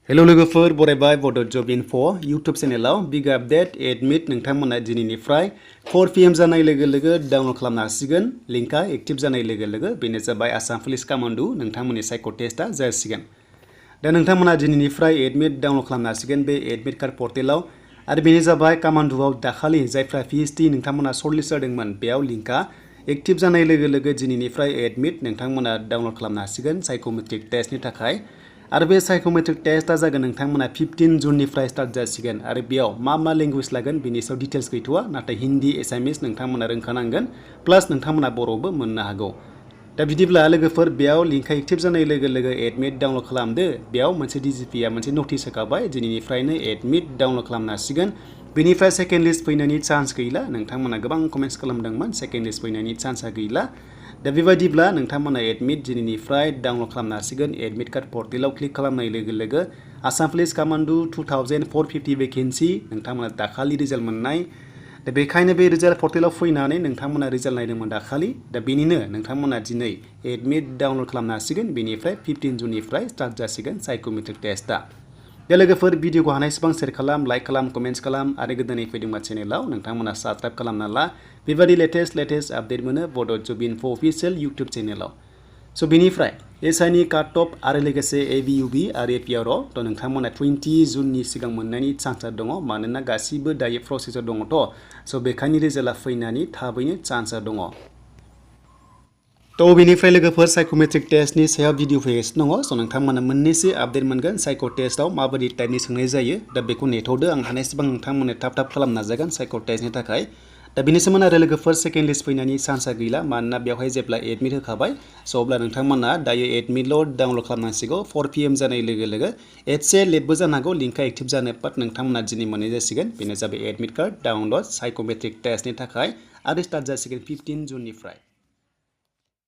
hello लोगोफोर बरायबाय बड' जब इनफो यूट्यूब चेनेलाव बिग आपडेट एडमिट नोंथांमोना दिनैनिफ्राय 4 PM जानाय लोगो लोगो डाउनलड खालामनो हासिगोन लिंकआ एक्टिभ जानाय लोगो लोगो बेनो जाबाय आसाम पुलिस कामान्डो नोंथांमोननि साइक' टेस्टआ जासिगोन दा नोंथांमोना दिनैनिफ्राय एडमिट डाउनलड खालामनो हासिगोन बे एडमिट कार्ड पर्टेलाव आरो बेनो जाबाय कामान्डोआव दाखालि जायफ्रा PhD नोंथांमोना सर्टलिस्ट जादोंमोन बेयाव लिंकआ एक्टिभ जानाय लोगो लोगो दिनैनिफ्राय एडमिट नोंथांमोना डाउनलड खालामनो हासिगोन साइकोमेट्रिक टेस्टनि थाखाय आरो बे साइकोमेट्रिक टेस्टआ जागोन नोंथांमोना 15 जुननिफ्राय स्टार्ट जासिगोन आरो बेयाव मा लेंगुवेज लागोन बिनि सायाव डिटेल्स गैथ'आ नाथाय हिन्दी एसामिस नोंथांमोना रोंखानांगोन प्लास नोंथांमोना बर'बो मोननो हागौ दा बिदिब्ला लोगोफोर बेयाव लिंकआ एक्टिभ जानाय लोगो लोगो एडमिट डाउनलड खालामदो बेयाव मोनसे DGPआ मोनसे नटिस होखाबाय दिनैनिफ्रायनो एडमिट डाउनलड खालामनो हासिगोन बेनिफ्राय सेकेन्ड लिस्ट फैनायनि चान्स गैला नोंथांमोना गोबां कमेन्ट्स खालामदोंमोन सेकेन्ड लिस्ट फैनायनि चान्सआ गैला दा बेबायदिब्ला नोंथांमोना एडमिट दिनैनिफ्राय डाउनलड खालामनो हासिगोन एडमिट कार्ड पर्टेलाव क्लिक खालामनाय लोगो लोगो आसाम पुलिस कामान्डो 2450 भेकेन्सि नोंथांमोना दाखालि रिजाल्ट मोननाय दा बेखायनो बे रिजाल्ट पर्टेलाव फैनानै नोंथांमोना रिजाल्ट नायदोंमोन दाखालि दा बेनिनो नोंथांमोना दिनै एडमिट डाउनलड खालामनो हासिगोन बेनिफ्राय 15 जुननिफ्राय स्टार्ट जासिगोन साइकोमेट्रिक टेस्टआ दा लोगोफोर भिडिअखौ हानायसेबां शेयार खालाम लाइक खालाम कमेन्ट्स खालाम आरो गोदानै फैदोंबा चेनेलाव नोंथांमोना साबस्क्राइब खालामना ला बेबादि लेटेस्ट आपडेट मोनो बड' जब इनफो अफिसियेल यूट्यूब चेनेलाव स' बेनिफ्राय एसआइनि काट अफ आरो लोगोसे ABUB आरो APR थ' नोंथांमोना 20 जुननि सिगां मोननायनि चान्सआ दङ मानोना गासिबो दायो प्रसेसआव दङथ' स' बेखायनो रिजाल्टआ फैनानै थाबैनो चान्सआ दङ थ' बेनिफ्राय लोगोफोर साइकोमेट्रिक टेस्टनि सायाव भिडिअ फैगासिनो दङ स' नोंथांमोना मोननैसो आपडेट मोनगोन साइक' टेस्टआव माबायदि टाइपनि सोंनाय जायो दा बेखौ नेथ'दो आं हानायसेबां नोंथांमोननो थाब खालामनो नाजागोन साइक' टेस्टनि थाखाय दा बेनि सोमोन्दै आरो लोगोफोर सेकेन्ड लिस्ट फैनायनि चान्सआ गैला मानोना बेवहाय जेब्ला एडमिट होखाबाय स' अब्ला नोंथांमोना दायो एडमिटल' डाउनलड खालामनांसिगौ 4 PM जानाय लोगो लोगो एसे लेटबो जानो हागौ लिंकआ एक्टिभ जानो बाट नोंथांमोना दिनै मोननाय जासिगोन बेनो जाबाय एडमिट कार्ड डाउनलड साइकोमेट्रिक टेस्टनि थाखाय आरो स्टार्ट जासिगोन 15 जुननिफ्राय